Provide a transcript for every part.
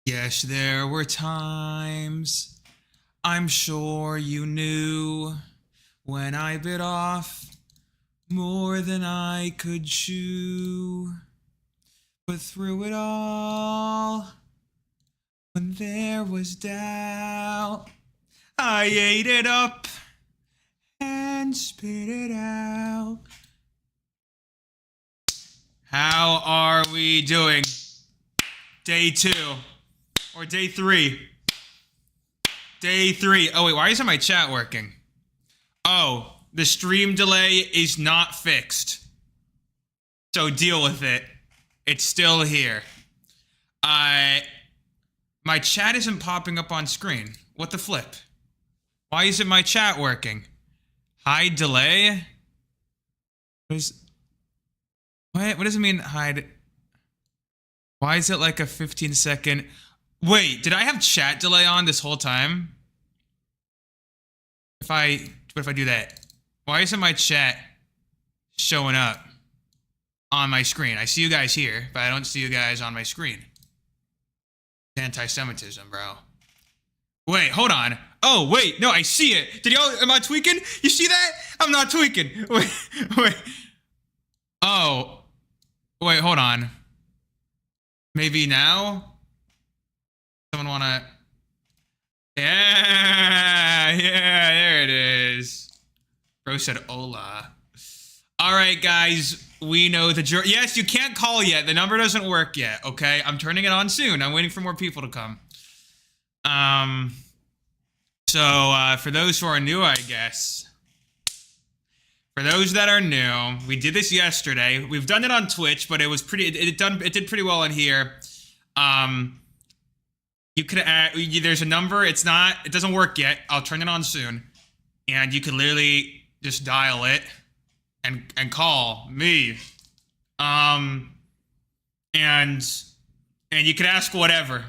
Yes, there were times, I'm sure you knew, when I bit off more than I could chew. But through it all, when there was doubt, I ate it up and spit it out. How are we doing? Day 2 or day 3? Day 3. Oh wait, why isn't my chat working? Oh, the stream delay is not fixed. So deal with it. It's still here. My chat isn't popping up on screen. What the flip? Why isn't my chat working? Hide delay? What does it mean hide? Why is it like a 15-second? Wait, did I have chat delay on this whole time? What if I do that? Why isn't my chat showing up on my screen? I see you guys here, but I don't see you guys on my screen. Anti-Semitism, bro. Wait, hold on. Oh, wait, no, I see it. Am I tweaking? You see that? I'm not tweaking. Wait. Oh, wait, hold on. Maybe now? Someone wanna... Yeah, there it is. Bro said hola. All right, guys, we know the jury. Yes, you can't call yet. The number doesn't work yet, okay? I'm turning it on soon. I'm waiting for more people to come. So for those who are new, I guess. For those that are new, we did this yesterday. We've done it on Twitch, but it was pretty. It did pretty well in here. You could add. There's a number. It doesn't work yet. I'll turn it on soon, and you can literally just dial it and call me. And you can ask whatever.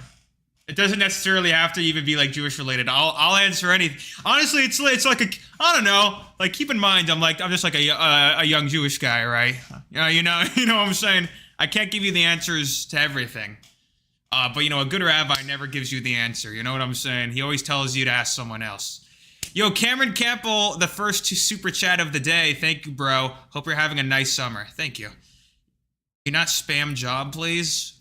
It doesn't necessarily have to even be like Jewish related. I'll answer anything. Honestly, it's like I don't know. Like, keep in mind, I'm just like a young Jewish guy, right? You know what I'm saying. I can't give you the answers to everything. But a good rabbi never gives you the answer. You know what I'm saying? He always tells you to ask someone else. Yo, Cameron Campbell, the first super chat of the day. Thank you, bro. Hope you're having a nice summer. Thank you. Can you not spam job, please?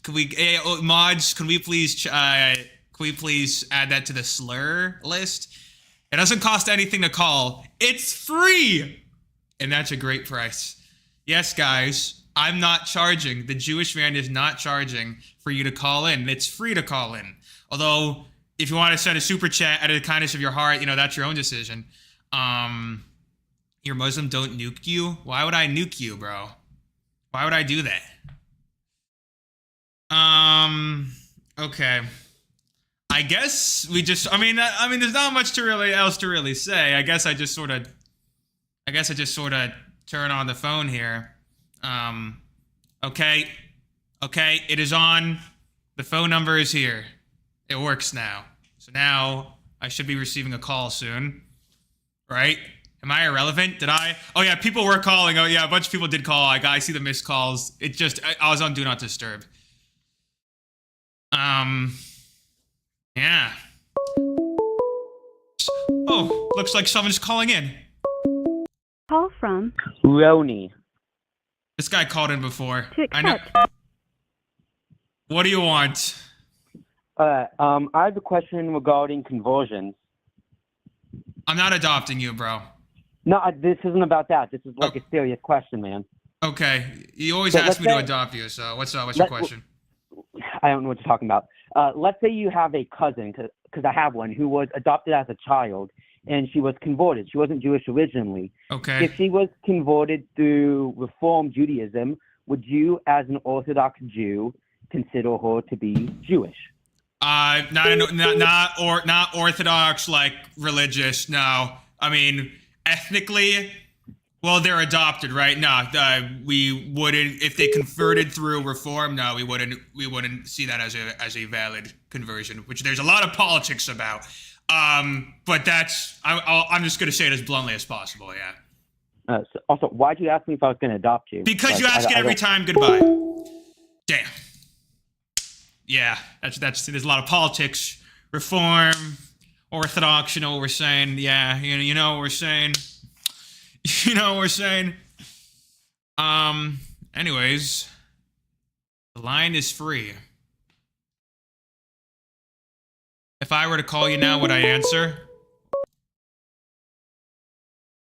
Mods, can we please add that to the slur list? It doesn't cost anything to call. It's free! And that's a great price. Yes, guys, I'm not charging. The Jewish man is not charging for you to call in. It's free to call in. Although, if you want to send a super chat out of the kindness of your heart, that's your own decision. Your Muslim don't nuke you? Why would I nuke you, bro? Why would I do that? Okay. I guess we just, there's not much else to really say. I guess I just sort of turn on the phone here. Okay, it is on. The phone number is here. It works now. So now I should be receiving a call soon, right? Am I irrelevant? Oh yeah, people were calling. Oh yeah, a bunch of people did call. I see the missed calls. I was on Do Not Disturb. Yeah. Oh, looks like someone's calling in. Call from Roni. This guy called in before. To accept. I know. What do you want? I have a question regarding conversions. I'm not adopting you, bro. No, this isn't about that. This is like a serious question, man. Okay. You always ask me to adopt you, so what's your question? I don't know what you're talking about. Let's say you have a cousin, because I have one, who was adopted as a child, and she was converted. She wasn't Jewish originally. Okay. If she was converted through Reform Judaism, would you, as an Orthodox Jew, consider her to be Jewish? Not Orthodox, like religious. No, ethnically. Well, they're adopted, right? No, we wouldn't. If they converted through Reform, no, we wouldn't see that as a valid conversion. Which there's a lot of politics about. But I'm just gonna say it as bluntly as possible. Yeah. Also, why'd you ask me if I was gonna adopt you? Because you ask it every time. Goodbye. Damn. yeah, that's there's a lot of politics, reform, orthodox. You know what we're saying? Yeah, you know what we're saying. You know what we're saying. Anyways, the line is free. If I were to call you now, would I answer?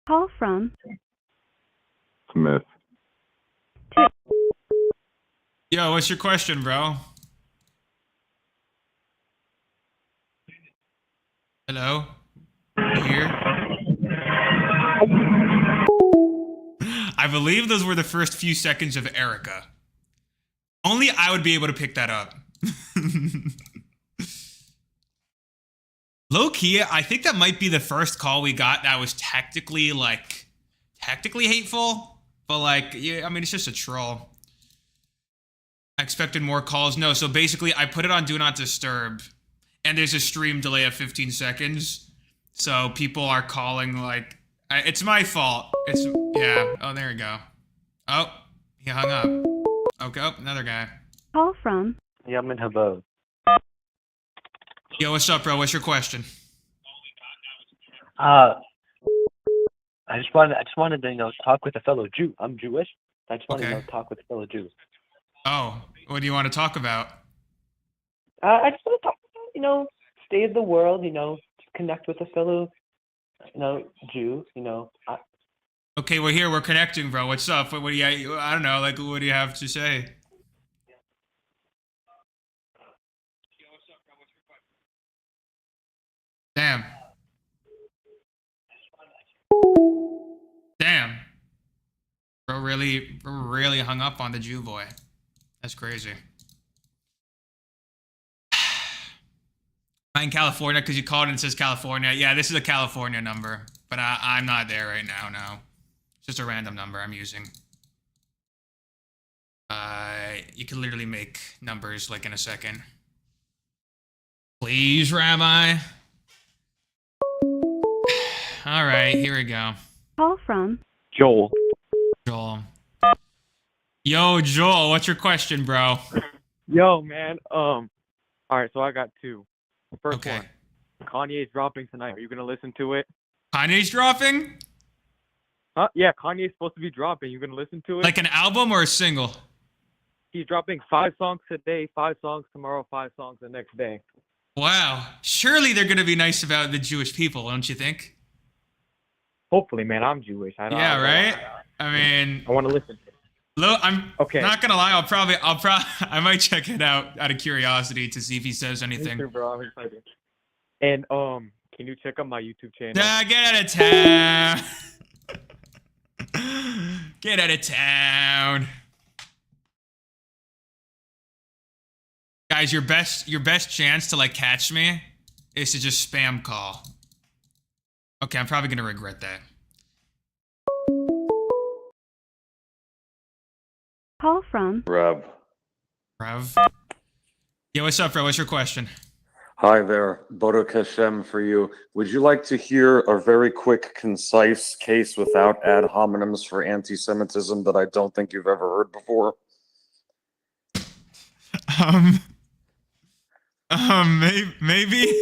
Call from Smith. Yo, what's your question, bro? Hello? You here? I believe those were the first few seconds of Erica. Only I would be able to pick that up. Low key, I think that might be the first call we got that was technically hateful, but like, yeah, I mean, it's just a troll. I expected more calls. No, so basically, I put it on Do Not Disturb, and there's a stream delay of 15 seconds. So people are calling like, it's my fault. Yeah. Oh, there you go. Oh, he hung up. Okay, oh, another guy. call from Yamin Habab. Yo, what's up, bro? What's your question? I just wanted to talk with a fellow Jew. I'm Jewish. I just wanted Okay. to talk with a fellow Jew. Oh, what do you want to talk about? I just want to talk about state of the world. Just connect with a fellow Jew. Okay, we're here. We're connecting, bro. What's up? What do you? I don't know. Like, what do you have to say? Damn. Damn. Bro really hung up on the Jew boy. That's crazy. I'm in California because you called and it says California. Yeah, this is a California number, but I'm not there right now, no. It's just a random number I'm using. You can literally make numbers like in a second. Please, Rabbi. All right, here we go. call from Joel. Joel. Yo, Joel, what's your question, bro? Yo, man. All right, so I got two. First Okay. one, Kanye's dropping tonight. Are you gonna listen to it? Kanye's dropping? Huh? Yeah, Kanye's supposed to be dropping. You gonna listen to it? Like an album or a single? He's dropping 5 songs today, 5 songs tomorrow, 5 songs the next day. Wow. Surely they're going to be nice about the Jewish people, don't you think? Hopefully, man. I'm Jewish. Yeah, right? I mean, I want to listen. I'm Okay. not going to lie. I might check it out of curiosity to see if he says Me anything. too, bro. I'm excited. And can you check out my YouTube channel? Nah, get out of town. Get out of town. Guys, your best chance to like catch me is to just spam call. Okay, I'm probably gonna regret that. call from Rev. Rev. Yeah, what's up, bro? What's your question? Hi there. Baruch Hashem for you. Would you like to hear a very quick, concise case without ad hominems for anti-Semitism that I don't think you've ever heard before? Maybe.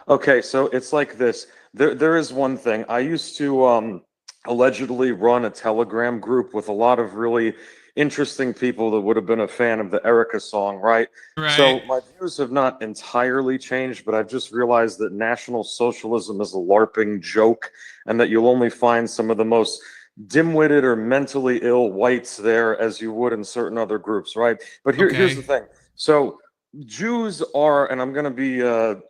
Okay, so it's like this. There is one thing. I used to allegedly run a Telegram group with a lot of really interesting people that would have been a fan of the Erica song, right? Right. So my views have not entirely changed, but I've just realized that National Socialism is a LARPing joke and that you'll only find some of the most dim-witted or mentally ill whites there as you would in certain other groups, right? But here's the thing. So Jews are, and I'm going to be,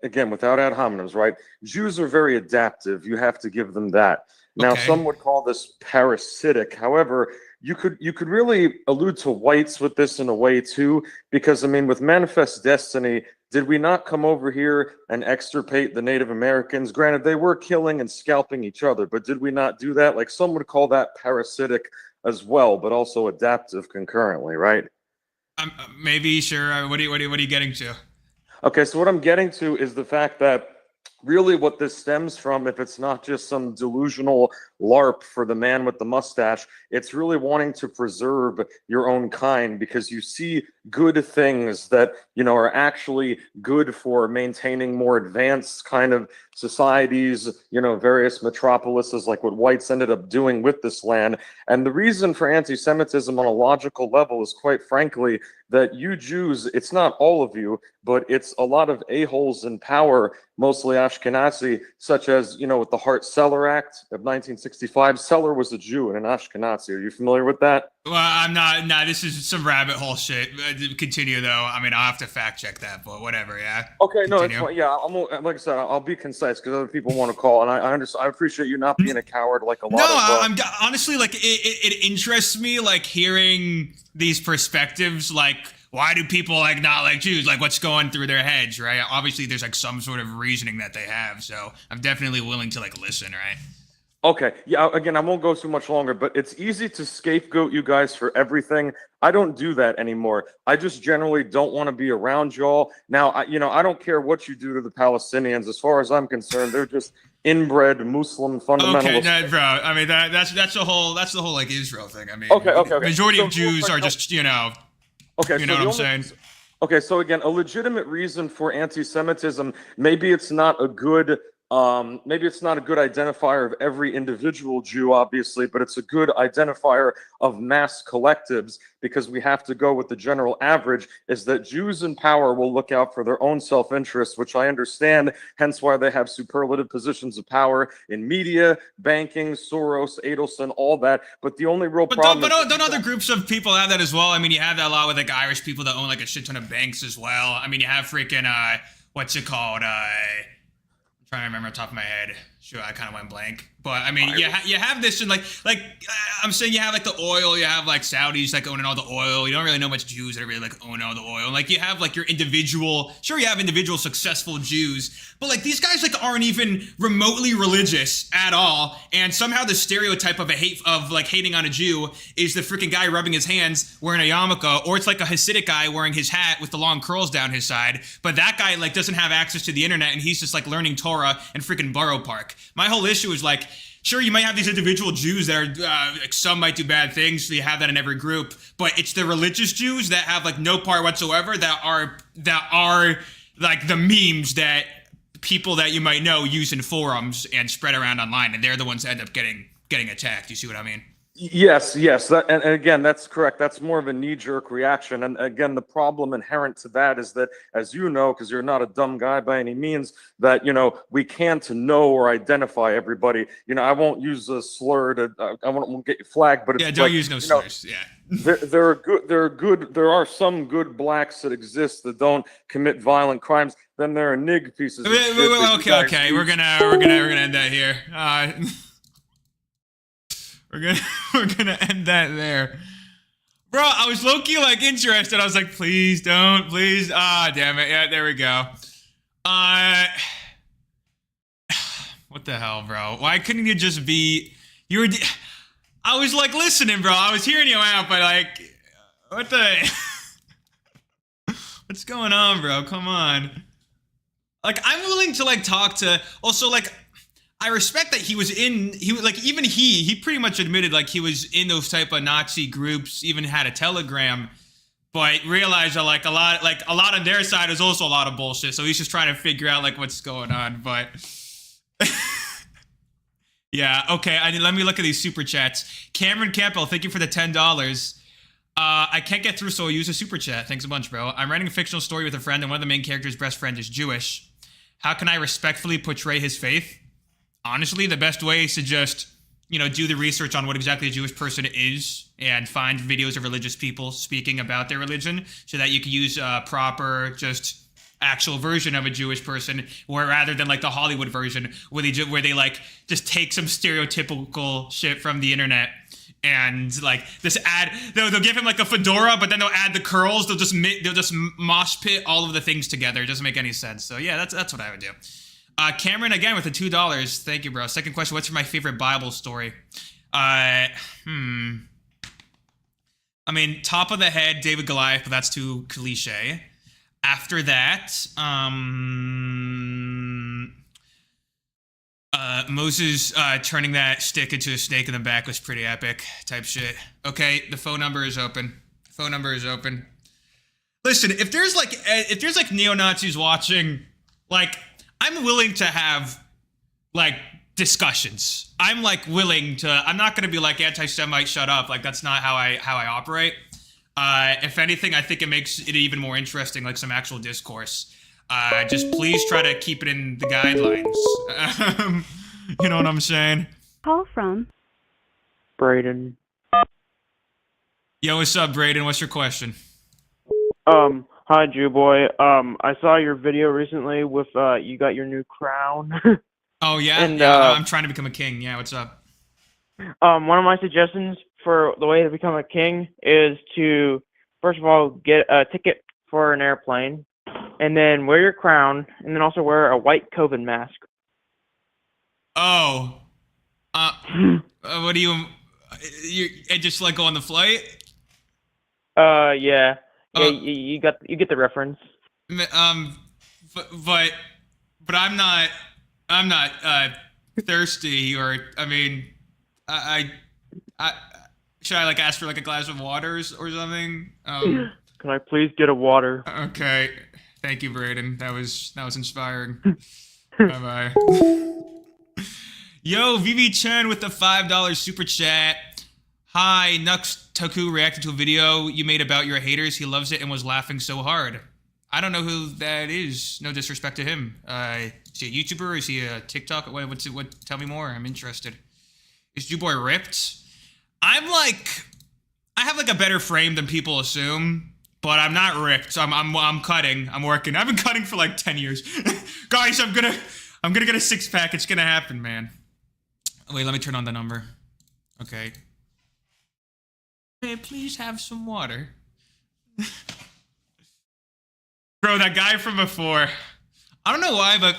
again, without ad hominems, right? Jews are very adaptive. You have to give them that. Now, Okay. some would call this parasitic. However, you could really allude to whites with this in a way too, because I mean, with Manifest Destiny, did we not come over here and extirpate the Native Americans? Granted, they were killing and scalping each other, but did we not do that? Like some would call that parasitic as well, but also adaptive concurrently, right? Maybe, sure. What are you getting to? Okay, so what I'm getting to is the fact that really what this stems from, if it's not just some delusional LARP for the man with the mustache, it's really wanting to preserve your own kind because you see good things that, are actually good for maintaining more advanced kind of societies, various metropolises, like what whites ended up doing with this land. And the reason for anti-Semitism on a logical level is, quite frankly, that you Jews, it's not all of you, but it's a lot of a-holes in power, mostly Ashkenazi, such as, with the Hart-Celler Act of 1965. Celler was a Jew and an Ashkenazi. Are you familiar with that? Well, I'm not. Nah, this is some rabbit hole shit. Continue though. I mean, I'll have to fact check that, but whatever. Yeah. Okay, no, it's Continue. fine. Yeah, like I said, I'll be concise because other people want to call, and I understand. I appreciate you not being a coward like a lot No, of. I'm honestly like it interests me like hearing these perspectives. Like, why do people like not like Jews? Like, what's going through their heads, right? Obviously, there's like some sort of reasoning that they have. So I'm definitely willing to like listen, right? Okay, yeah, again, I won't go too much longer, but it's easy to scapegoat you guys for everything. I don't do that anymore. I just generally don't want to be around y'all. Now, I don't care what you do to the Palestinians. As far as I'm concerned, they're just inbred Muslim fundamentalists. Okay, bro. I mean, that's the whole like Israel thing. I mean, Okay. Majority of So, Jews are just, Okay, you know what I'm saying? Okay, so again, a legitimate reason for anti-Semitism, maybe it's not a good identifier of every individual Jew, obviously, but it's a good identifier of mass collectives, because we have to go with the general average, is that Jews in power will look out for their own self-interest, which I understand, hence why they have superlative positions of power in media, banking, Soros, Adelson, all that. But the only real problem... But don't other groups of people have that as well? I mean, you have that a lot with like Irish people that own like a shit ton of banks as well. I mean, you have freaking, what's it called? Trying to remember off the top of my head. Sure, I kind of went blank. But I mean, you have this, and like I'm saying, you have like the oil. You have like Saudis like owning all the oil. You don't really know much Jews that are really like own all the oil. And like you have like your individual. Sure, you have individual successful Jews, but like these guys like aren't even remotely religious at all. And somehow the stereotype of hating on a Jew is the freaking guy rubbing his hands wearing a yarmulke, or it's like a Hasidic guy wearing his hat with the long curls down his side. But that guy like doesn't have access to the internet, and he's just like learning Torah in freaking Borough Park. My whole issue is like, sure, you might have these individual Jews that are, like, some might do bad things, so you have that in every group, but it's the religious Jews that have, like, no part whatsoever that are like, the memes that people that you might know use in forums and spread around online, and they're the ones that end up getting attacked. You see what I mean? Yes. And again, that's correct. That's more of a knee-jerk reaction. And again, the problem inherent to that is that, as you know, because you're not a dumb guy by any means, that, we can't know or identify everybody. I won't use a slur to, I won't get you flagged, but it's don't use no slurs. Yeah. There are some good blacks that exist that don't commit violent crimes. Then there are nig pieces of shit. Okay. We're gonna end that here. We're gonna end that there. Bro, I was low-key like interested. I was like, please don't, please. Damn it. Yeah, there we go. What the hell, bro? Why couldn't you just be I was like listening, bro. I was hearing you out, but like, what the what's going on, bro? Come on. Like, I'm willing to like talk to also like I respect that he pretty much admitted like he was in those type of Nazi groups, even had a Telegram, but realized that like a lot on their side is also a lot of bullshit. So he's just trying to figure out like what's going on. But yeah, okay. Let me look at these super chats. Cameron Campbell, thank you for the $10. I can't get through, so I'll use a super chat. Thanks a bunch, bro. I'm writing a fictional story with a friend, and one of the main character's best friend is Jewish. How can I respectfully portray his faith? Honestly, the best way is to just, do the research on what exactly a Jewish person is and find videos of religious people speaking about their religion so that you can use a proper, just actual version of a Jewish person, or rather than like the Hollywood version where they like just take some stereotypical shit from the internet and like this they'll give him like a fedora, but then they'll add the curls. They'll just mosh pit all of the things together. It doesn't make any sense. So yeah, that's what I would do. Cameron, again, with the $2. Thank you, bro. Second question, what's my favorite Bible story? I mean, top of the head, David Goliath, but that's too cliche. After that, Moses turning that stick into a snake in the back was pretty epic type shit. Okay, the phone number is open. Listen, if there's like neo Nazis watching, like I'm willing to have like discussions. I'm like willing to. I'm not gonna be like anti-Semite, shut up. Like that's not how I operate. If anything, I think it makes it even more interesting, like some actual discourse. Just please try to keep it in the guidelines. You know what I'm saying? Call from Braden. Yo, what's up, Braden? What's your question? Hi, Jew boy. I saw your video recently with you got your new crown. Oh yeah, And, I'm trying to become a king. Yeah, what's up? One of my suggestions for the way to become a king is to first of all get a ticket for an airplane, and then wear your crown, and then also wear a white COVID mask. Oh, what do you just like go on the flight? Yeah. Yeah, you get the reference. But I'm not thirsty, or I mean, I should I like ask for like a glass of water or something? Can I please get a water? Okay, thank you, Braden. That was inspiring. Bye bye. Yo, VV Chen with the $5 super chat. Hi, Nux Taku reacted to a video you made about your haters. He loves it and was laughing so hard. I don't know who that is. No disrespect to him. Is he a YouTuber? Is he a TikTok? What? Tell me more. I'm interested. Is Jewboy ripped? I have like a better frame than people assume, but I'm not ripped. I'm cutting. I'm working. I've been cutting for like 10 years. Guys, I'm gonna get a six-pack. It's gonna happen, man. Wait, let me turn on the number. Okay. May I please have some water? Bro, that guy from before. I don't know why, but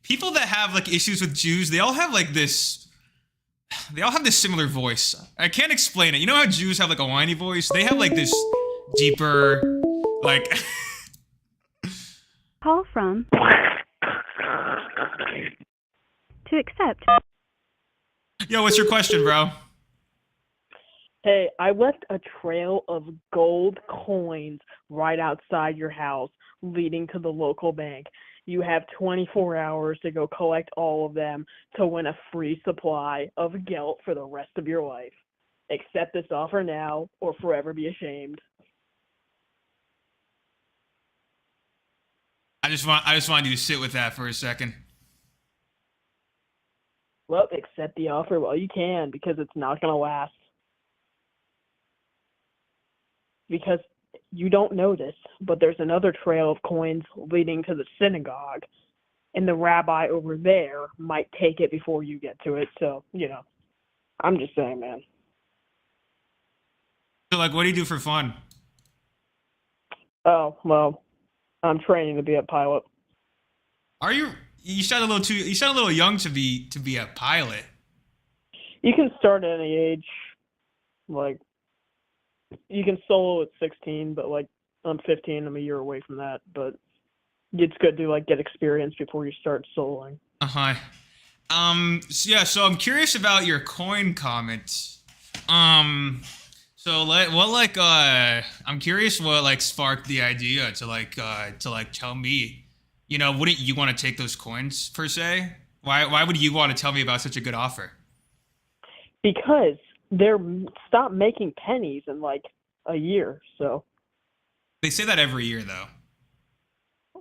people that have like issues with Jews, they all have this similar voice. I can't explain it. You know how Jews have like a whiny voice? They have like this deeper, like... call from to accept. Yo, what's your question, bro? Hey, I left a trail of gold coins right outside your house, leading to the local bank. You have 24 hours to go collect all of them to win a free supply of guilt for the rest of your life. Accept this offer now or forever be ashamed. I just wanted you to sit with that for a second. Well, accept the offer while you can because it's not going to last. Because you don't know this, but there's another trail of coins leading to the synagogue, and the rabbi over there might take it before you get to it. So, I'm just saying, man. So, like, what do you do for fun? Oh, well, I'm training to be a pilot. Are you? You sound a little young to be a pilot. You can start at any age. Like, you can solo at 16, but like I'm 15, I'm a year away from that. But it's good to like get experience before you start soloing. So so I'm curious about your coin comment. I'm curious what like sparked the idea to tell me, wouldn't you want to take those coins per se? Why would you want to tell me about such a good offer? Because they're stopped making pennies in like a year, so. They say that every year though.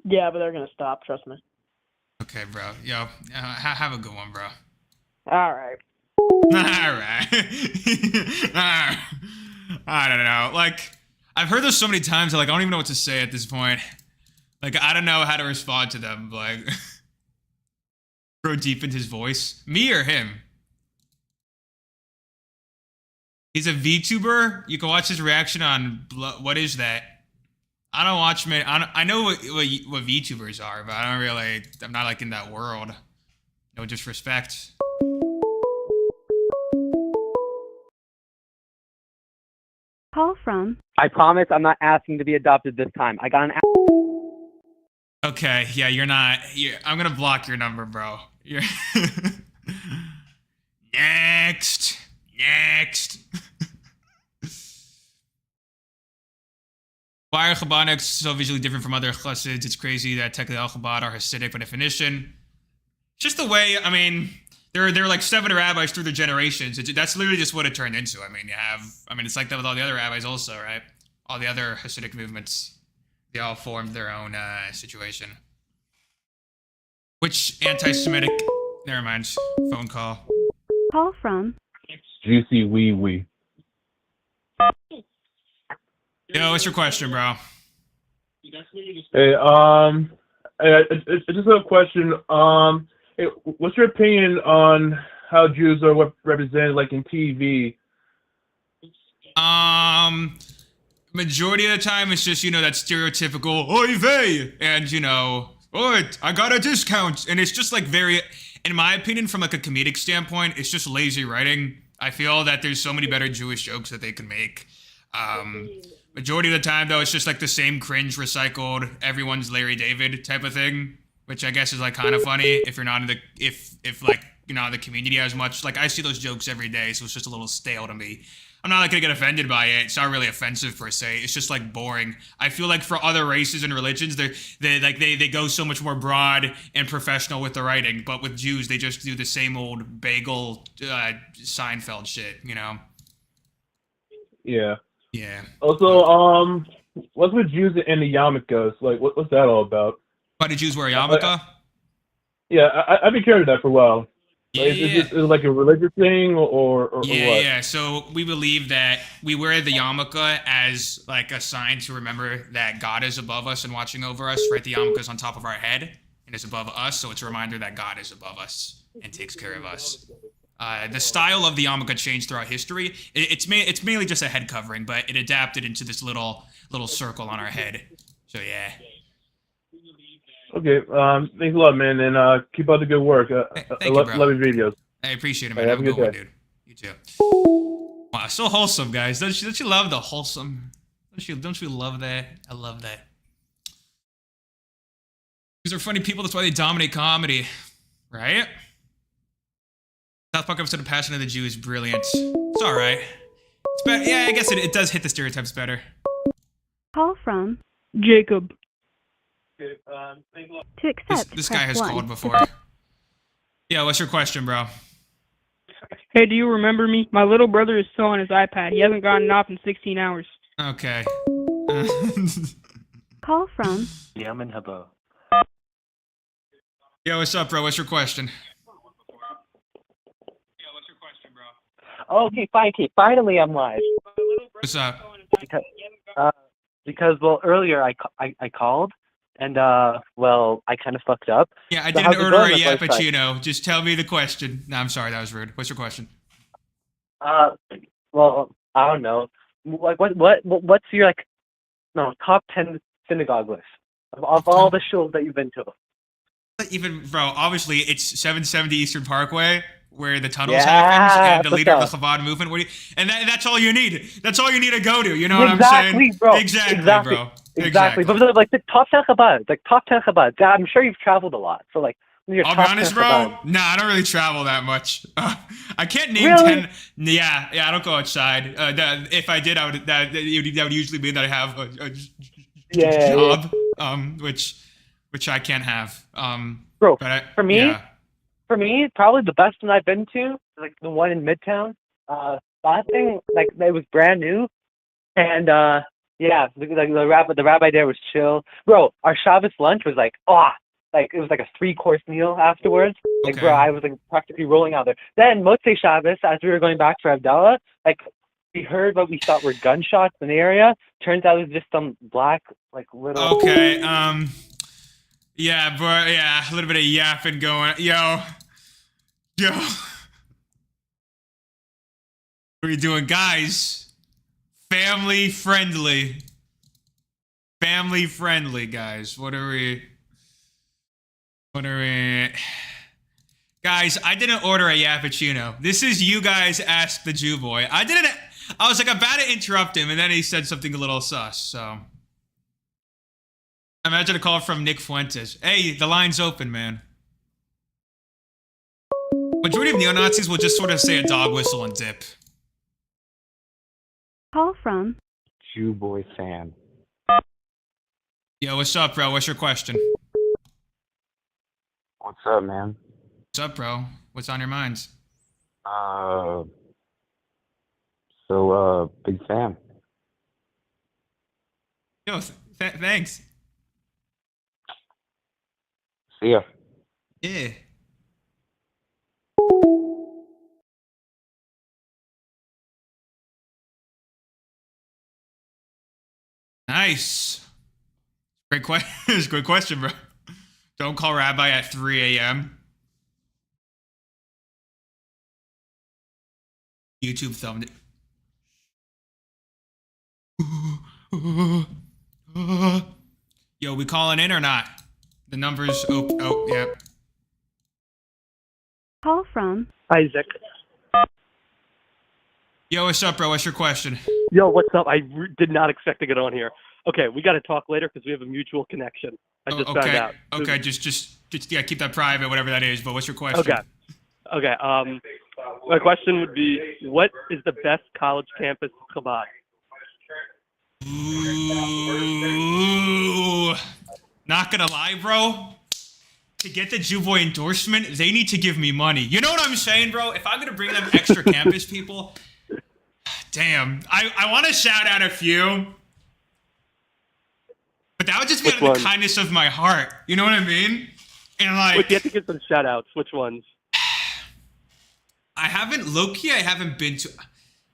Yeah, but they're gonna stop, trust me. Okay, bro. Yo, have a good one, bro. All right. All right. I don't know. Like, I've heard those so many times, like, I don't even know what to say at this point. Like, I don't know how to respond to them. Like, bro deepened his voice. Me or him? He's a VTuber. You can watch his reaction on what is that? I don't watch many. I know what VTubers are, but I'm not like in that world. No disrespect. Call from I promise I'm not asking to be adopted this time. I got an. Okay, yeah, you're not. I'm gonna block your number, bro. You're next. Why are Chabadniks so visually different from other Chassids? It's crazy that technically all Chabad are Hasidic by definition. Just the way, I mean, there are like 7 rabbis through the generations. That's literally just what it turned into. I mean, it's like that with all the other rabbis also, right? All the other Hasidic movements, they all formed their own situation. Which anti-Semitic, never mind, phone call. Call from Juicy wee wee. Yo, what's your question, bro? Hey, it's just a question. Hey, what's your opinion on how Jews are represented, like in TV? Majority of the time, it's just, that stereotypical, oy vey, and, oh, I got a discount. And it's just like very, in my opinion, from like a comedic standpoint, it's just lazy writing. I feel that there's so many better Jewish jokes that they can make. Majority of the time, though, it's just like the same cringe recycled, everyone's Larry David type of thing, which I guess is like kind of funny if you're not in the, if like, you're not in the community as much. Like I see those jokes every day, so it's just a little stale to me. I'm not like gonna get offended by it. It's not really offensive per se. It's just like boring. I feel like for other races and religions, they go so much more broad and professional with the writing. But with Jews, they just do the same old bagel Seinfeld shit. Yeah. Yeah. Also, what's with Jews and the yarmulkes? Like, what's that all about? Why do Jews wear a yarmulke? Yeah, I've been curious that for a while. Yeah. Like, is it like a religious thing or what? Yeah. So we believe that we wear the yarmulke as like a sign to remember that God is above us and watching over us. Right, the yarmulke is on top of our head and is above us, so it's a reminder that God is above us and takes care of us. The style of the yarmulke changed throughout history. It's mainly just a head covering, but it adapted into this little circle on our head. So yeah. Okay, thanks a lot, man, and keep up the good work. Thank you, bro. Love your videos. I appreciate it, man. Hey, have a good one, day. dude. You too. Wow, so wholesome, guys. Don't you love the wholesome? Don't you love that? I love that. These are funny people. That's why they dominate comedy, right? South Park episode of Passion of the Jew is brilliant. It's all right. It's better. Yeah, I guess it does hit the stereotypes better. call from Jacob. Okay, thanks a lot. to accept. This guy press has 1. called before. Yeah, what's your question, bro? Hey, do you remember me? My little brother is still on his iPad. He hasn't gotten off in 16 hours. Okay. Call from Yaman Habo. Yo, what's up, bro? What's your question? Oh, okay, fine. Okay, finally I'm live. What's up? Because well, earlier I called, and well, I kind of fucked up. Yeah, I So didn't how's it order a going, my boy? Yappuccino. Just tell me the question. No, I'm sorry, that was rude. What's your question? Well, I don't know. Like, what's your top 10 synagogue list of all the shows that you've been to? Even, bro, obviously it's 770 Eastern Parkway, where the tunnels Yeah, happens, and the what's leader of up? the Chabad movement. And that's all you need. That's all you need to go to. You know what Exactly, I'm saying? bro. Exactly, bro. Exactly. But like the top 10 Chabad, I'm sure you've traveled a lot. So like, your I'll be top honest, 10 bro. Chabad. Nah, I don't really travel that much. I can't name Really? 10. Yeah, I don't go outside. If I did, that would usually mean that I have a Yeah, job, which I can't have. Bro, But for me, yeah. For me, probably the best one I've been to, like the one in Midtown. That thing, like it was brand new, and yeah, the rabbi there was chill. Bro, our Shabbos lunch was like, it was like a 3-course meal afterwards. Like, Okay. bro, I was like practically rolling out there. Then Motzei Shabbos, as we were going back for Havdalah, like we heard what we thought were gunshots in the area. Turns out it was just some black, like little. Okay, yeah, bro, yeah, a little bit of yapping going. Yo. What are you doing, guys? Family friendly, guys. What are we? Guys, I didn't order a Yappuccino. This is you guys ask the Jew boy. I was like about to interrupt him, and then he said something a little sus, so. Imagine a call from Nick Fuentes. Hey, the line's open, man. Majority of neo-Nazis will just sort of say a dog whistle and dip. Call from Jew boy Sam. Yo, what's up, bro? What's your question? What's up, man? What's up, bro? What's on your minds? Uh, big fan. Yo, thanks. See ya. Yeah. Nice. Great question. Great question, bro. Don't call Rabbi at 3 a.m. YouTube thumbnail. Yo, we calling in or not? The numbers. Oh, yep. Call from Isaac. Yo, what's up, bro? What's your question? Yo, what's up? I did not expect to get on here. Okay, we got to talk later because we have a mutual connection. I just found out. Okay, just yeah, keep that private, whatever that is. But what's your question? Okay. My question would be, what is the best college campus in Chabad? Ooh, not gonna lie, bro. To get the Juvoy endorsement, they need to give me money. You know what I'm saying, bro? If I'm gonna bring them extra campus people, damn. I want to shout out a few, but that would just be out of the kindness of my heart. You know what I mean? And like, Wait, you have to give some shout outs. Which ones? I haven't been to.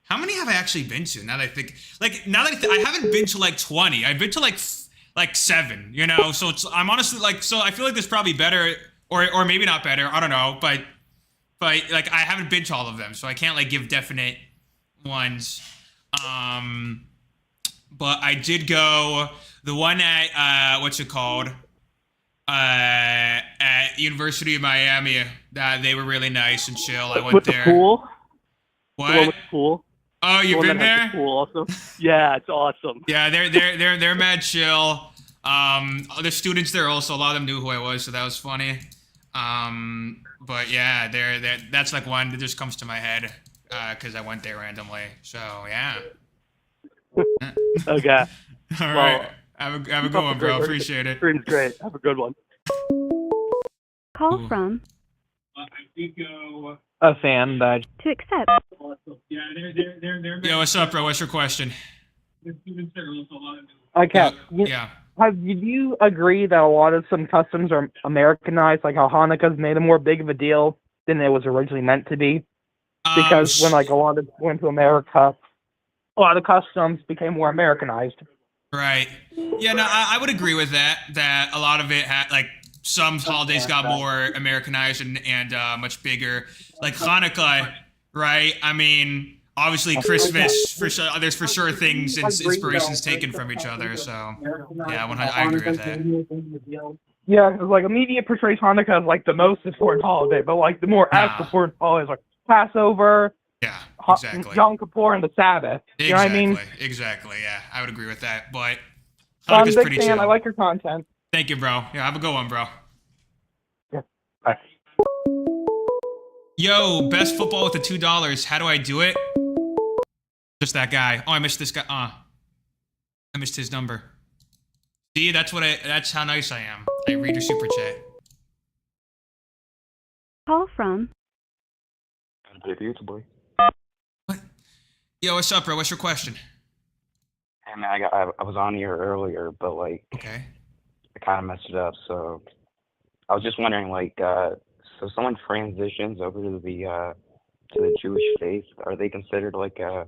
How many have I actually been to? Now that I think, I haven't been to like 20. I've been to like 7. You know, so I'm honestly like, so I feel like there's probably better, or maybe not better. I don't know, but like I haven't been to all of them, so I can't like give definite ones. But I did go the one at what's it called? At University of Miami. That they were really nice and chill. I went with there. The pool? What? The one with the pool? Oh, you've been there? The pool also? Yeah, it's awesome. Yeah, they're mad chill. The students there also, a lot of them knew who I was, so that was funny. But yeah, that's like one that just comes to my head because I went there randomly. So yeah. Okay. All right. Have a good one, bro. Appreciate it. Stream's great. Have a good one. call from A fan that to accept. Yo, what's up, bro? What's your question? Okay. Yeah. Did you agree that a lot of some customs are Americanized, like how Hanukkah's made a more big of a deal than it was originally meant to be? Because when like a lot of went to America, a lot of customs became more Americanized. Right. Yeah, no, I would agree with that. That a lot of it had like some holidays got more Americanized and much bigger. Like Hanukkah, right? I mean, obviously Christmas for sure. There's for sure things and inspirations taken from each other. So yeah, I agree with that. Yeah, because like media portrays Hanukkah as like the most important holiday, but like the more actual important holidays like Passover. Yeah, exactly. Yom Kippur and the Sabbath. You know what I mean? Exactly. Yeah, I would agree with that. But I'm a Hanukkah's big pretty fan. chill. I like your content. Thank you, bro. Yeah, have a good one, bro. Yeah. Bye. Yo, best football with the $2. How do I do it? Just that guy. Oh, I missed this guy. I missed his number. See, that's how nice I am. I read your super chat. Call from Beautifully. What? Yo, what's up, bro? What's your question? Hey man, I was on here earlier, but like Okay. I kind of messed it up. So I was just wondering, like, so someone transitions over to the Jewish faith, are they considered like a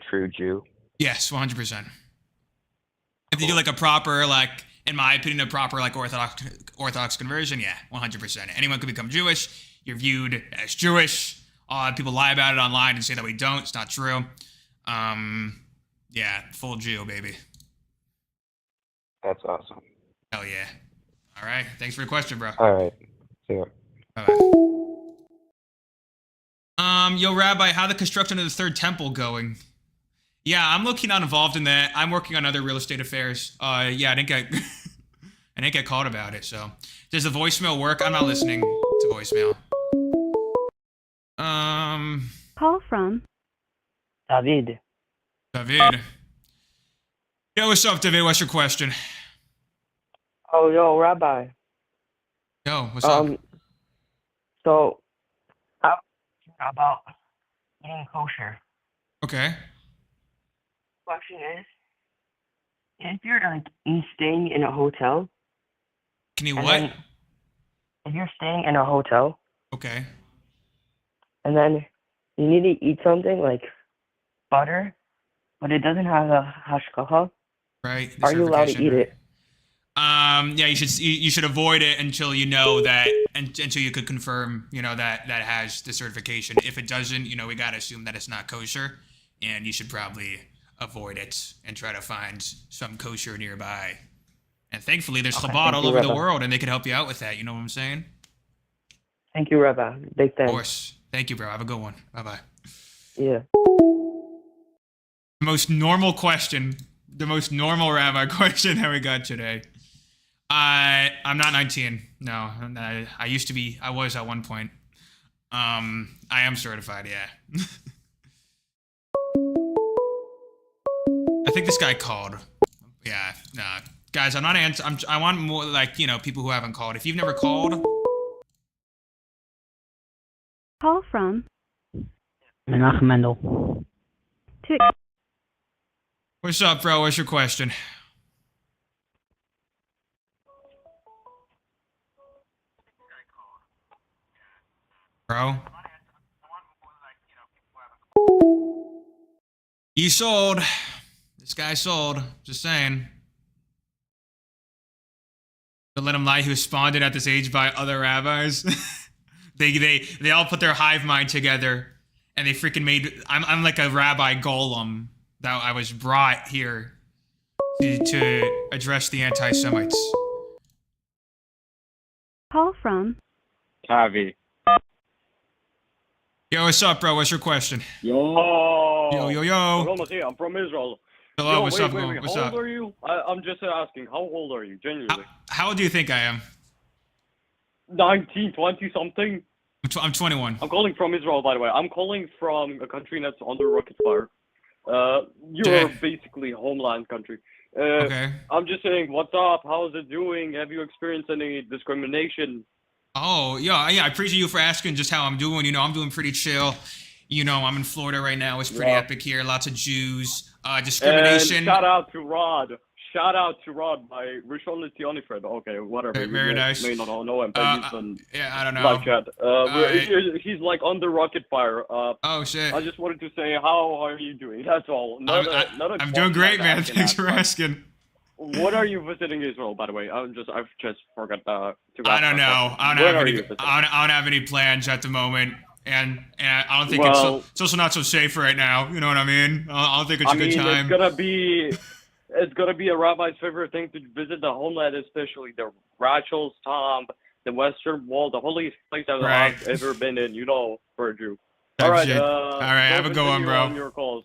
true Jew? Yes, 100%. If you do like a proper, like, in my opinion, a proper like Orthodox conversion, yeah, 100%. Anyone could become Jewish. You're viewed as Jewish. People lie about it online and say that we don't. It's not true. Yeah, full Jew, baby. That's awesome. Hell yeah. All right. Thanks for the question, bro. All right. See ya. Bye-bye. Yo, Rabbi, how the construction of the third temple going? Yeah, I'm low-key not involved in that. I'm working on other real estate affairs. Yeah, I didn't get called about it. So, does the voicemail work? I'm not listening to voicemail. call from David. David. Yo, what's up, David? What's your question? Oh, yo, Rabbi. Yo, what's up? So, how about eating kosher? Okay. Question is, if you're like staying in a hotel, Can you and what? then if you're staying in a hotel, Okay. and then you need to eat something like butter, but it doesn't have a hashkaha, Right. The are you allowed to certification, eat right? it? Yeah, you should avoid it until you know that, and until you could confirm, that has the certification. If it doesn't, we gotta assume that it's not kosher, and you should probably avoid it and try to find some kosher nearby. And thankfully, there's Okay, Chabad thank all you, over the Rabbi. world, and they can help you out with that. You know what I'm saying? Thank you, Rabbi. Big fan. Of course. Thank you, bro. Have a good one. Bye bye. Yeah. The most normal question, the most normal rabbi question that we got today. I'm not 19. No, I used to be. I was at one point. I am certified. Yeah. I think this guy called. Yeah. Nah, guys, I'm not I want more like people who haven't called. If you've never called. Call from Menachem Mendel. to What's up, bro? What's your question? Bro? He sold. This guy sold. Just saying. Don't let him lie. He was spawned at this age by other rabbis. they all put their hive mind together, and they freaking made. I'm like a rabbi golem that I was brought here to address the anti-Semites. call from Tavi. Yo, what's up, bro? What's your question? Yo. Yo. I'm from Israel. Hello, what's wait, up, wait. what's How up? old are you? I'm just asking. How old are you, genuinely? How old do you think I am? 19, 20 something? I'm 21. I'm calling from Israel, by the way. I'm calling from a country that's under rocket fire. You're Yeah. basically homeland country. Okay. I'm just saying, what's up? How's it doing? Have you experienced any discrimination? Oh, yeah. I appreciate you for asking just how I'm doing. I'm doing pretty chill. I'm in Florida right now. It's pretty Yeah. epic here. Lots of Jews. Discrimination. And shout out to Rod. Shout out to Rod by Rishon LeZioni friend. Okay, whatever. Very you nice. may not all know him, but he's on Yeah, I don't know. live chat. Alright. He's like under rocket fire. Oh, shit. I just wanted to say, how are you doing? That's all. I'm doing great, man. Thanks for asking. What are you visiting Israel, by the way? I've just forgot to ask. I don't know. that question. I don't Where have are any. you visiting? I don't have any plans at the moment, and I don't think Well- it's also not so safe right now. You know what I mean? I don't think it's a good time. It's gonna be a rabbi's favorite thing to visit the homeland, especially the Rachel's tomb, the Western Wall, the holiest place that Right. I've ever been in. For a Jew. Type All right. shit. All right, have a good one, bro. On your calls.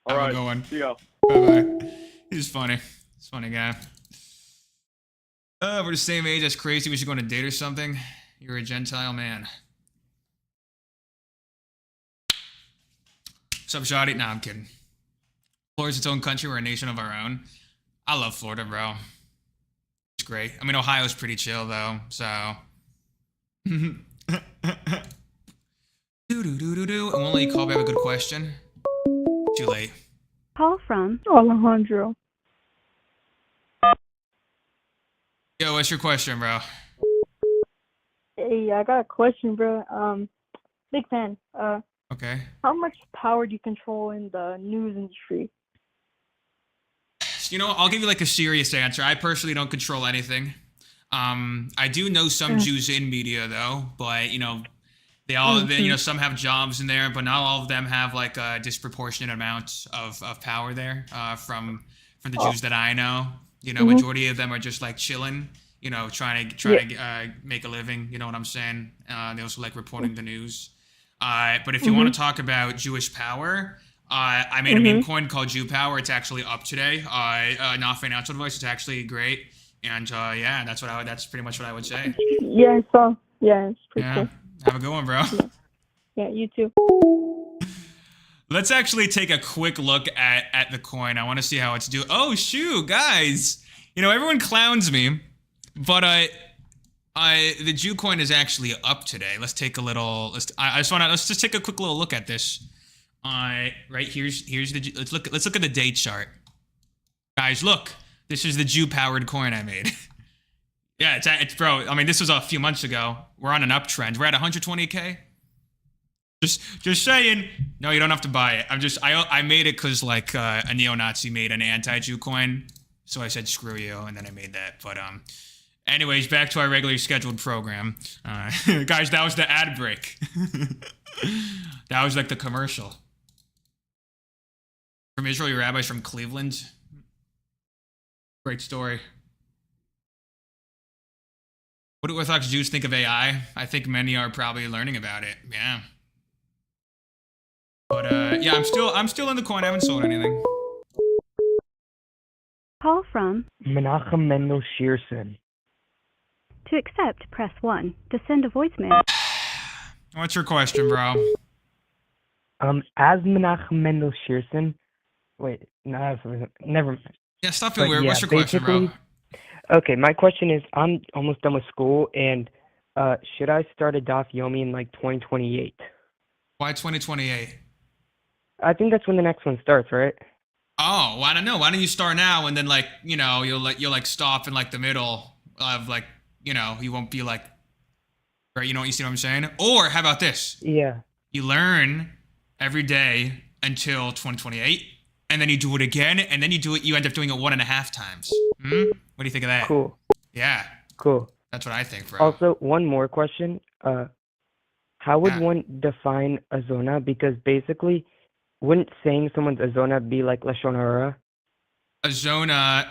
All Have a right. good one. See ya. Bye bye. He's funny. He's a funny guy. We're the same age. That's crazy. We should go on a date or something. You're a Gentile man. What's up, Shotty? Nah, I'm kidding. Florida's its own country. We're a nation of our own. I love Florida, bro. It's great. I mean, Ohio's pretty chill, though, so. Do-do-do-do-do. I won't let you call, but I have a good question. Too late. call from Alejandro. Yo, what's your question, bro? Hey, I got a question, bro. Big fan. Okay. How much power do you control in the news industry? I'll give you like a serious answer. I personally don't control anything. I do know some Jews in media though, but they all, some have jobs in there, but not all of them have like a disproportionate amount of power there. From the Jews that I know, majority of them are just like chilling, trying to make a living. You know what I'm saying? They also like reporting the news. But if you want to talk about Jewish power, I made a meme coin called Jew Power. It's actually up today. Not financial advice. It's actually great. And that's pretty much what I would say. Yeah, I saw. Yeah, it's pretty cool. Have a good one, bro. Yeah, you too. Let's actually take a quick look at the coin. I want to see how it's doing. Oh, shoot, guys. Everyone clowns me But the Jew coin is actually up today. Let's take a little. Let's just take a quick little look at this. Right here's the. Let's look at the date chart, guys. Look, this is the Jew powered coin I made. Yeah, it's bro. I mean, this was a few months ago. We're on an uptrend. We're at 120K. Just saying. No, you don't have to buy it. I made it because like a neo-Nazi made an anti-Jew coin, so I said screw you, and then I made that. But anyways, back to our regularly scheduled program. Guys, that was the ad break. That was like the commercial. From Israel, your rabbi's from Cleveland. Great story. What do Orthodox Jews think of AI? I think many are probably learning about it. Yeah. But yeah, I'm still in the coin. I haven't sold anything. Call from. Menachem Mendel Shearson. To accept, press 1. To send a voicemail. What's your question, bro? As Menachem Mendel Shearson. Wait, no, never mind. Yeah, stop being weird. What's your question, bro? Okay, my question is, I'm almost done with school, and should I start a Daf Yomi in like 2028? Why 2028? I think that's when the next one starts, right? Oh, well, I don't know. Why don't you start now and then like, you know, you'll stop in like the middle of like, you know, you won't be like, right? You see what I'm saying? Or how about this? Yeah. You learn every day until 2028, and then you do it again, and then you end up doing it 1.5 times. What do you think of that? Cool. Yeah. Cool. That's what I think, bro. Also, one more question. How would one define a zona? Because basically, wouldn't saying someone's a zona be like Lashon Hara? A zona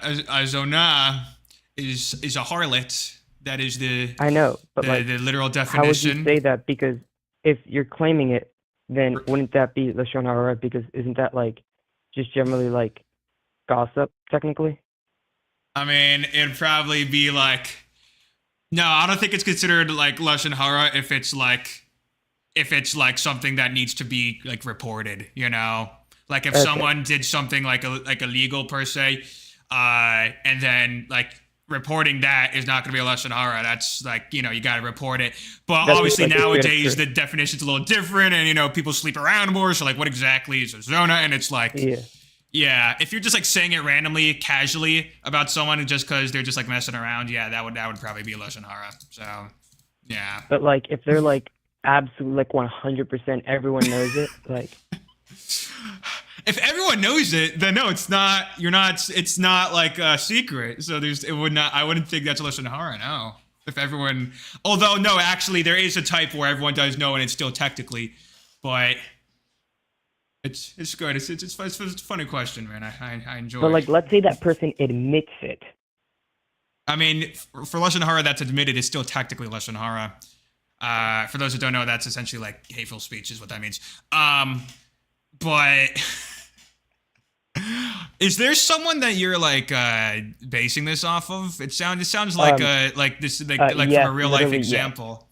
is a harlot. That is the. I know, but the literal definition. How would you say that? Because if you're claiming it, then wouldn't that be Lashon Hara? Because isn't that like just generally like gossip technically? I mean, it'd probably be like, no, I don't think it's considered like Lashon Hara if it's like something that needs to be like reported, you know, like if someone did something like illegal per se, and then like reporting that is not going to be a Lashon Hara. That's like, you know, you got to report it. But that's obviously like nowadays the definition's a little different, and you know, people sleep around more. So like, what exactly is a zona? And it's like, yeah, if you're just like saying it randomly, casually about someone just because they're just like messing around, yeah, that would probably be a Lashon Hara. So, yeah. But like, if they're like absolutely like 100%, everyone knows it, like. If everyone knows it, then no, it's not. It's not like a secret. So I wouldn't think that's a Lashon Hara. No. If everyone, although no, actually there is a type where everyone does know and it's still technically, but. It's good. It's a funny question, man. I enjoy it. But like, let's say that person admits it. I mean, for Lashon Hara that's admitted is still technically Lashon Hara. For those who don't know, that's essentially like hateful speech is what that means. But is there someone that you're like basing this off of? It sounds like this from a real life example.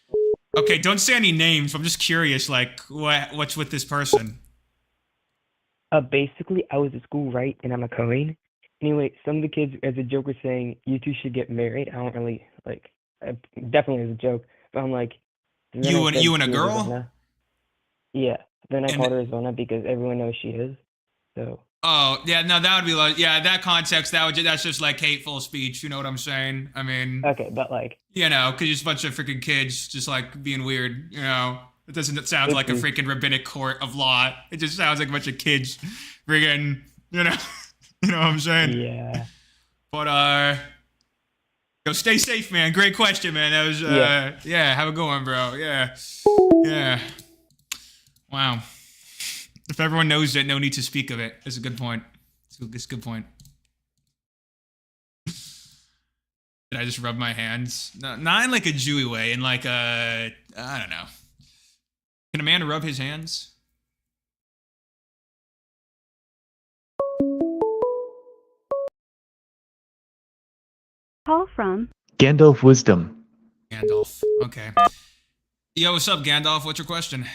Yeah. Okay, don't say any names. I'm just curious, like what's with this person? Basically, I was at school, right, and I'm a Kohen. Anyway, some of the kids, as a joke, were saying, you two should get married. I don't really, like, definitely as a joke, but I'm like... You and a girl? Yeah. Then I called her Zona because everyone knows she is, so... Oh, yeah, no, that would be like... Yeah, that context, that's just, like, hateful speech, you know what I'm saying? I mean... Okay, but, like... You know, because it's a bunch of freaking kids just, like, being weird, you know? It doesn't sound like a freaking rabbinic court of law. It just sounds like a bunch of kids freaking, you know what I'm saying? Yeah. But, go stay safe, man. Great question, man. That was, yeah, have a good one, bro. Yeah. Yeah. Wow. If everyone knows it, no need to speak of it. That's a good point. It's a good point. Did I just rub my hands? No, not in like a Jewy way, in like a, I don't know. Can a man rub his hands? Call from. Gandalf Wisdom. Gandalf. Okay. Yo, what's up, Gandalf? What's your question?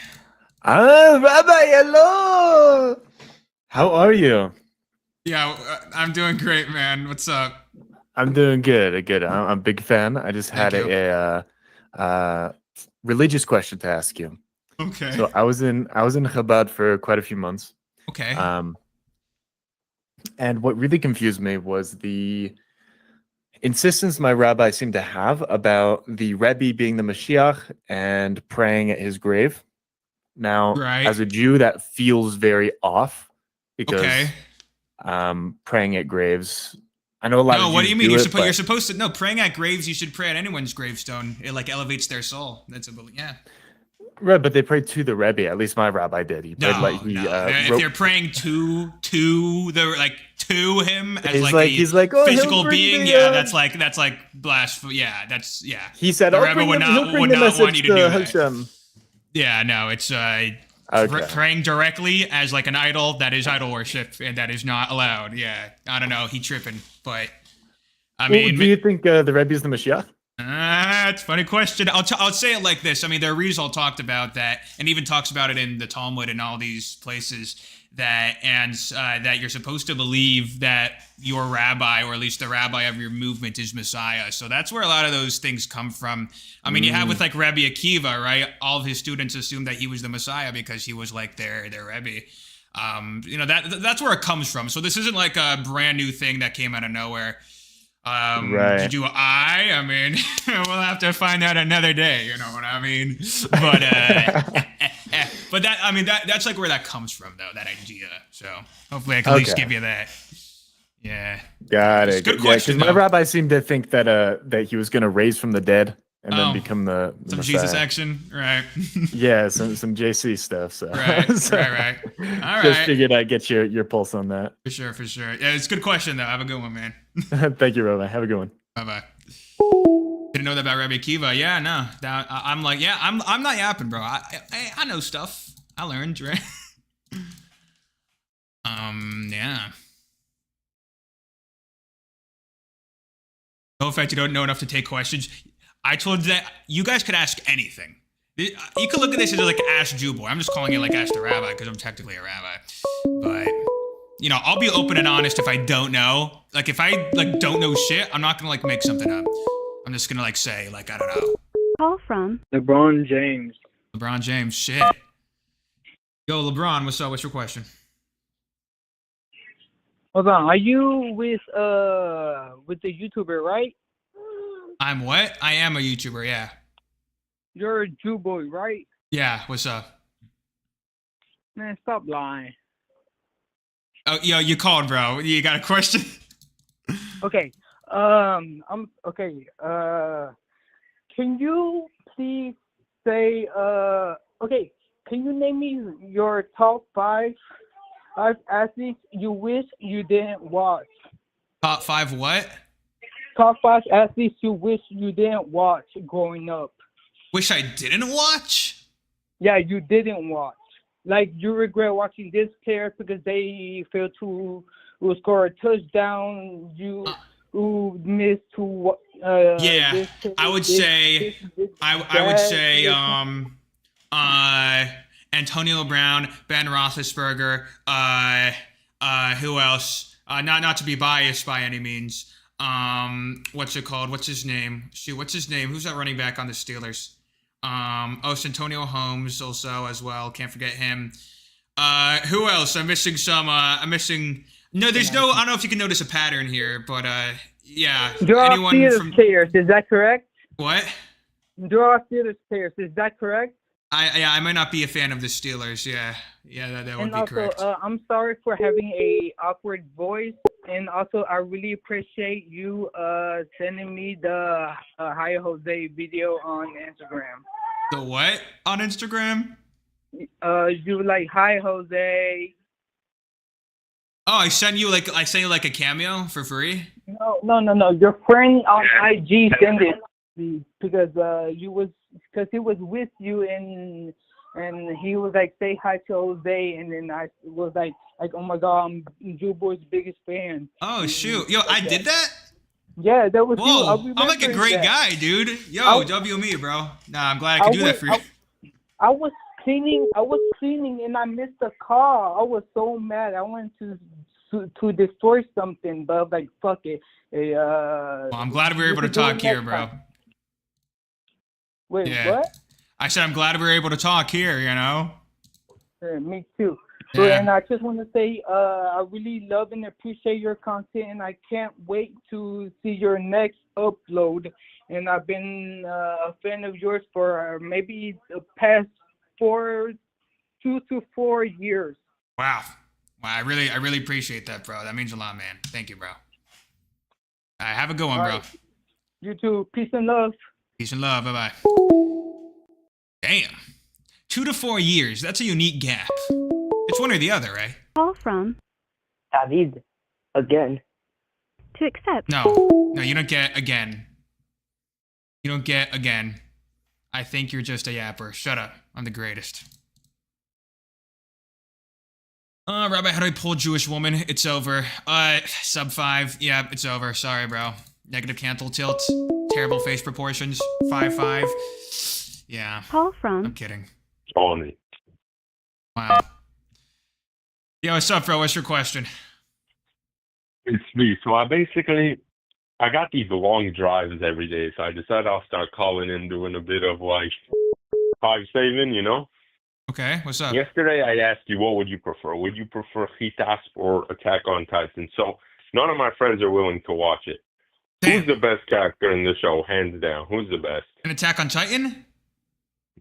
Rabbi, hello. How are you? Yeah, I'm doing great, man. What's up? I'm doing good. Good. I'm a big fan. I just had Thank you. a religious question to ask you. Okay. So I was in Chabad for quite a few months. Okay. And what really confused me was the insistence my rabbi seemed to have about the Rebbe being the Mashiach and praying at his grave. Now, Right. as a Jew, that feels very off because Okay. praying at graves. I know a lot of No, Jews what do you mean? do You're it, supposed but- you're supposed to no praying at graves. You should pray at anyone's gravestone. It like elevates their soul. That's a yeah. Right, but they prayed to the Rebbe. At least my rabbi did. He prayed No, no. If wrote- they're praying to the like to him as he's like, oh, he'll physical bring being, the, yeah, that's like blasphemy. Yeah, that's yeah. He said, the "I'll Rebbe bring would the- he'll not bring would the not want message you to to do that. Hashem." Yeah, no, it's Okay. praying directly as like an idol. That is idol worship, and that is not allowed. Yeah, I don't know. He tripping, but I Well, mean, do you think the Rebbe is the Mashiach? it's a funny question. I'll say it like this. I mean, the Arizal talked about that, and even talks about it in the Talmud and all these places that you're supposed to believe that your rabbi, or at least the rabbi of your movement, is Messiah. So that's where a lot of those things come from. I mean, you have with like Rabbi Akiva, right? All of his students assumed that he was the Messiah because he was like their Rebbe. That's where it comes from. So this isn't like a brand new thing that came out of nowhere. Right. Do I mean, we'll have to find out another day, you know what I mean? But that's like where that comes from, though, that idea. So hopefully I can at least Okay. give you that. Yeah. Got It's it. a good Yeah, question, my though. rabbi seemed to think that that he was going to raise from the dead and then become the Some Messiah. Jesus action, right? Yeah, some JC stuff. So, Right, so right. All just right. figured I'd get your pulse on that. For sure. Yeah, it's a good question, though. Have a good one, man. Thank you, Rabbi. Have a good one. Bye-bye. Didn't know that about Rabbi Akiva. Yeah, no. I'm like, yeah, I'm not yapping, bro. I know stuff. I learned, right? Yeah. No offense, you don't know enough to take questions. I told you that you guys could ask anything. You could look at this as like Ask Jew Boy. I'm just calling it like Ask the Rabbi because I'm technically a rabbi. But I'll be open and honest if I don't know. Like if I like don't know shit, I'm not gonna like make something up. I'm just gonna like say like I don't know. Call from LeBron James. LeBron James, shit. Yo, LeBron, what's up? What's your question? Hold on, are you with the YouTuber, right? I'm what? I am a YouTuber, yeah. You're a Jew boy, right? Yeah, what's up? Man, stop lying. Oh, yo, you called, bro. You got a question? Okay. I'm okay. Can you please say okay, can you name me your top five athletes you wish you didn't watch? Top five what? Top five athletes you wish you didn't watch growing up. Wish I didn't watch? Yeah, you didn't watch. Like you regret watching this player because they failed to score a touchdown. You missed to Yeah, this, I would this, say this, I would that, say this. Antonio Brown, Ben Roethlisberger, who else? Not to be biased by any means. What's it called? What's his name? Shoot, what's his name? Who's that running back on the Steelers? Santonio Holmes also as well. Can't forget him. Who else? I'm missing some. No, there's no. I don't know if you can notice a pattern here, but yeah. There are Anyone Steelers from players, is that correct? what? There are Steelers players, is that correct? I might not be a fan of the Steelers. Yeah, that would And be also, correct. I'm sorry for having a awkward voice. And also, I really appreciate you sending me the Hi Jose video on Instagram. The what on Instagram? You like Hi Jose. Oh, I sent you like a cameo for free. No. Your friend on IG sent it because he was with you and he was like, say hi to Jose, and then I was like oh my god, I'm Jew Boy's biggest fan. Oh shoot, yo, I did that. Yeah, that was Whoa, you. I'm like a great guy, dude. Yo, W me, bro. Nah, I'm glad I could do that for you. I was cleaning and I missed the call. I was so mad. I wanted to to destroy something, but like fuck it. Hey, Well, I'm glad we were you able to could do it talk here, next bro. time. Wait, Yeah. what? I said I'm glad we were able to talk here, you know? Me too. So, Yeah. and I just want to say, I really love and appreciate your content, and I can't wait to see your next upload. And I've been a fan of yours for maybe the past 2 to 4 years. Wow. Wow, I really appreciate that, bro. That means a lot, man. Thank you, bro. All right, have a good one, All bro. right. You too. Peace and love. Peace and love. Bye-bye. Damn. 2 to 4 years. That's a unique gap. It's one or the other, right? Call from David, again. to accept. No, you don't get again. You don't get again. I think you're just a yapper. Shut up. I'm the greatest. Rabbi, how do I pull Jewish woman? It's over. Sub 5. Yeah, it's over. Sorry, bro. Negative cantle tilt. Terrible face proportions. 5'5". Yeah. Call from I'm kidding. On it. Wow. Yo, what's up, bro? What's your question? It's me. So I got these long drives every day, so I decided I'll start calling in, doing a bit of like 5 saving, you know? Okay, what's up? Yesterday I asked you, what would you prefer? Would you prefer Xxx or Attack on Titan? So none of my friends are willing to watch it. Damn. Who's the best character in the show, hands down? Who's the best? An Attack on Titan?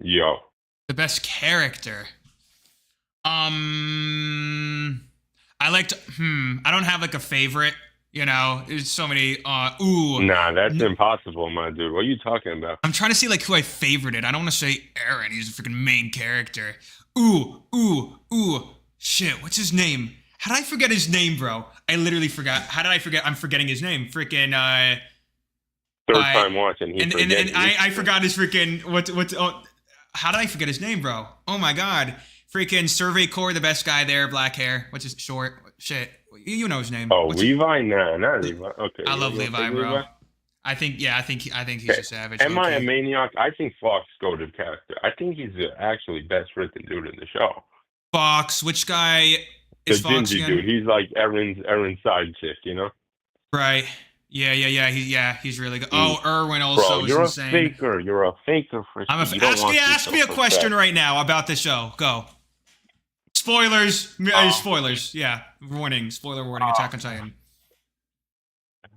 Yo. The best character. I liked. I don't have like a favorite. You know, there's so many. Nah, that's impossible, my dude. What are you talking about? I'm trying to see like who I favorited. I don't want to say Aaron. He's a freaking main character. Ooh. Shit, what's his name? How did I forget his name, bro? I literally forgot. How did I forget? I'm forgetting his name. Freaking. Third time watching. And I forgot his freaking. How did I forget his name, bro? Oh my god. Freaking Survey Corps, the best guy there, black hair. What's his short? Shit. You know his name. Oh, Levi? Nah, not Levi. Okay. I love Levi, bro. Levi? I think he's a savage. Am I a low-key. maniac? I think Fox goated character. I think he's the actually best written dude in the show. Fox, which guy The is Fox Gingy again? dude. He's like Aaron's side chick, you know? Right. Yeah. He's really good. Oh, Irwin also Bro, is you're insane. a faker. You're a faker for I'm you don't want ask me a yourself question upset. right now about the show. Go. Spoilers. Spoilers. Yeah. Warning. Spoiler warning. Attack on Titan.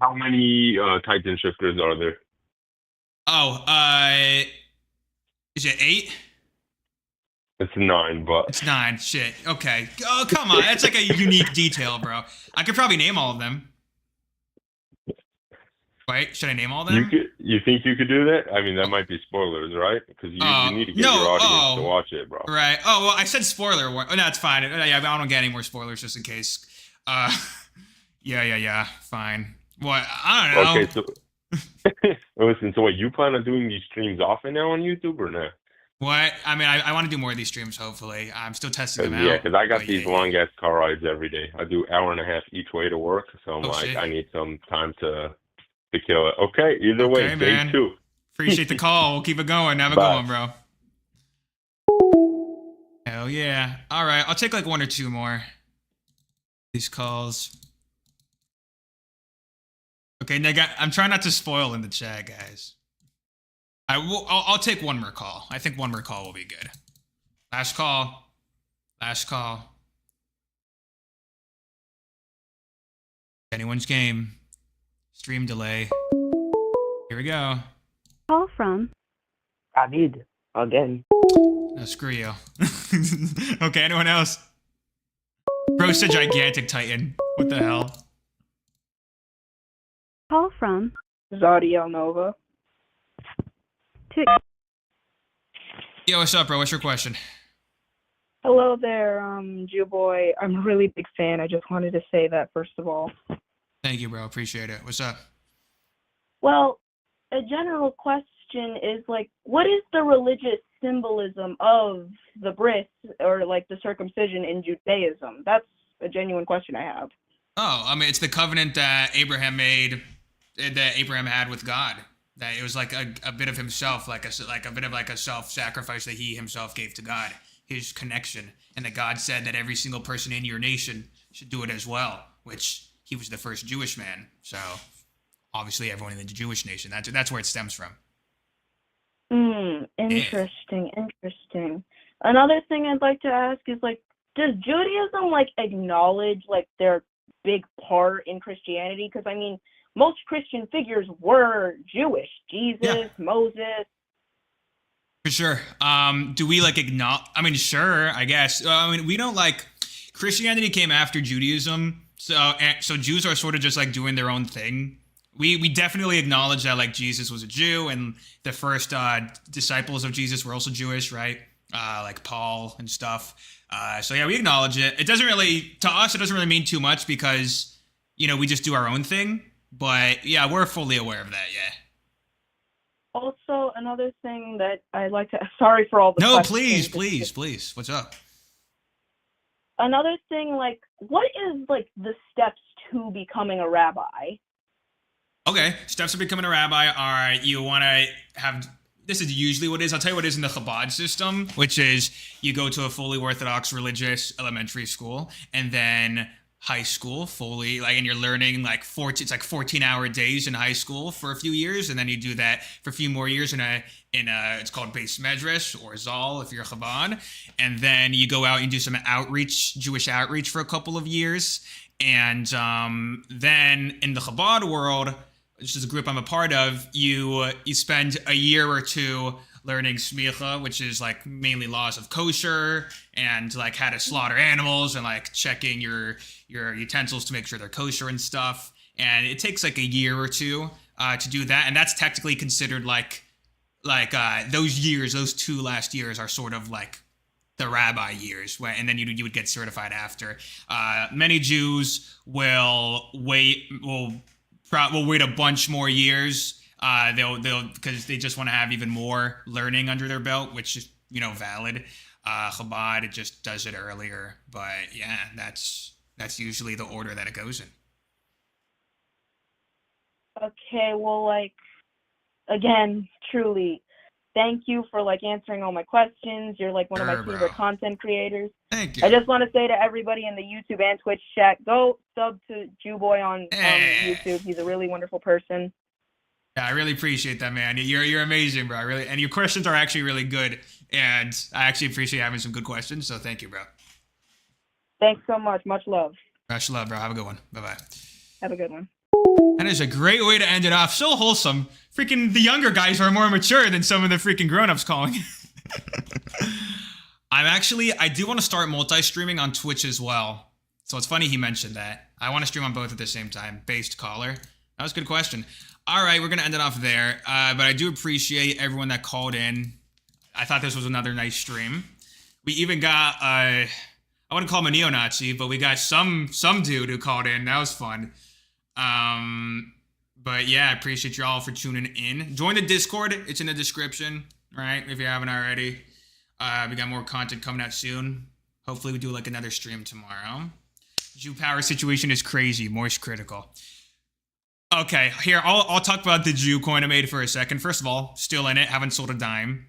How many Titan shifters are there? Oh, is it 8? It's 9, but It's 9. Shit. Okay. Oh, come on. That's like a unique detail, bro. I could probably name all of them. Wait, should I name all of them? you think you could do that? I mean, that might be spoilers, right? Because you need to get your audience to watch it, bro. Right. Oh, well, I said spoiler warning. Oh, no, it's fine. Yeah, I don't get any more spoilers just in case. Yeah. Fine. What? I don't know. Okay, so listen. So, what you plan on doing these streams often now on YouTube or not? What? I mean, I want to do more of these streams, hopefully. I'm still testing them out. Yeah, because I got But these yeah. long ass car rides every day. I do hour and a half each way to work, so I'm Oh, like, shit. I need some time to kill it. Okay, either way, Okay, day man. 2. Appreciate the call. We'll keep it going. Have a Bye. good one, bro. Hell yeah. All right, I'll take like 1 or 2 more. These calls. Okay, nigga, I'm trying not to spoil in the chat, guys. I'll take 1 more call. I think 1 more call will be good. Last call. Anyone's game. Stream delay. Here we go. Call from David, again. No, screw you. Okay, anyone else? Roast a gigantic titan. What the hell? Call from Zadiel Nova. to Yo, what's up, bro? What's your question? Hello there, Jew boy. I'm a really big fan. I just wanted to say that first of all. Thank you, bro. Appreciate it. What's up? Well, a general question is like, what is the religious symbolism of the bris or like the circumcision in Judaism? That's a genuine question I have. Oh, I mean, it's the covenant that Abraham made, that Abraham had with God. That it was like a bit of himself, like a bit of like a self-sacrifice that he himself gave to God, his connection, and that God said that every single person in your nation should do it as well. which he was the first Jewish man. So obviously everyone in the Jewish nation, that's where it stems from. Interesting, interesting. Another thing I'd like to ask is, like, does Judaism, like, acknowledge, like, their big part in Christianity? Because, I mean, most Christian figures were Jewish. Jesus, Moses. For sure. Do we like acknowledge? I mean, sure, I guess. I mean, we don't like Christianity came after Judaism, so Jews are sort of just like doing their own thing. We definitely acknowledge that like Jesus was a Jew, and the first disciples of Jesus were also Jewish, right? Like Paul and stuff. So yeah, we acknowledge it. It doesn't really, to us, it doesn't really mean too much because, you know, we just do our own thing. But yeah, we're fully aware of that. Yeah. Also, another thing that I'd like to, sorry for all the No, questions. please. What's up? Another thing, like, what is, like, the steps to becoming a rabbi? Okay, steps to becoming a rabbi are you want to have, this is usually what it is. I'll tell you what it is in the Chabad system, which is you go to a fully Orthodox religious elementary school and then high school fully, like, and you're learning like 14-hour days in high school for a few years, and then you do that for a few more years in a it's called Beis Medrash or Zal if you're Chabad, and then you go out and do some outreach, Jewish outreach for a couple of years, and then in the Chabad world, which is a group I'm a part of, you spend a year or two learning smicha, which is like mainly laws of kosher and like how to slaughter animals and like checking your utensils to make sure they're kosher and stuff. And it takes like a year or two to do that, and that's technically considered like those years, those 2 last years are sort of like the rabbi years, and then you would get certified after. Many Jews will wait a bunch more years. They'll because they just want to have even more learning under their belt, which is, you know, valid. Chabad, it just does it earlier, but yeah, that's usually the order that it goes in. Okay, well, like, again, truly, thank you for, like, answering all my questions. You're, like, one of my favorite content creators. Thank you. I just want to say to everybody in the YouTube and Twitch chat, go sub to Jewboy on YouTube. He's a really wonderful person. Yeah, I really appreciate that, man. You're amazing, bro. And your questions are actually really good, and I actually appreciate having some good questions, so thank you, bro. Thanks so much. Much love. Much love, bro. Have a good one. Bye-bye. Have a good one. That is a great way to end it off. So wholesome. Freaking the younger guys are more mature than some of the freaking grown-ups calling. I do want to start multi-streaming on Twitch as well. So it's funny he mentioned that. I want to stream on both at the same time. Based caller. That was a good question. All right, we're going to end it off there. But I do appreciate everyone that called in. I thought this was another nice stream. We even got, I wouldn't call him a neo-Nazi, but we got some dude who called in. That was fun. But yeah, I appreciate you all for tuning in. Join the Discord. It's in the description, right? If you haven't already. We got more content coming out soon. Hopefully we do like another stream tomorrow. Jew power situation is crazy. Moist critical. Okay, here, I'll talk about the Jew coin I made for a second. First of all, still in it, haven't sold a dime.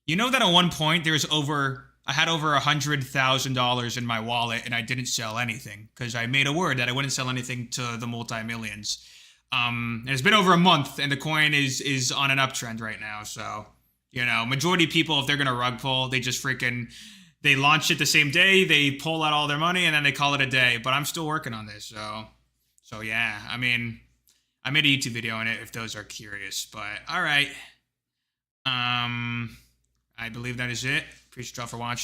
You know that at one point I had over $100,000 in my wallet and I didn't sell anything because I made a word that I wouldn't sell anything to the multi-millions. And it's been over a month and the coin is on an uptrend right now. So, you know, majority of people, if they're going to rug pull, they just they launch it the same day, they pull out all their money and then they call it a day. But I'm still working on this. So yeah, I mean, I made a YouTube video on it if those are curious, but all right. I believe that is it. Appreciate y'all for watching.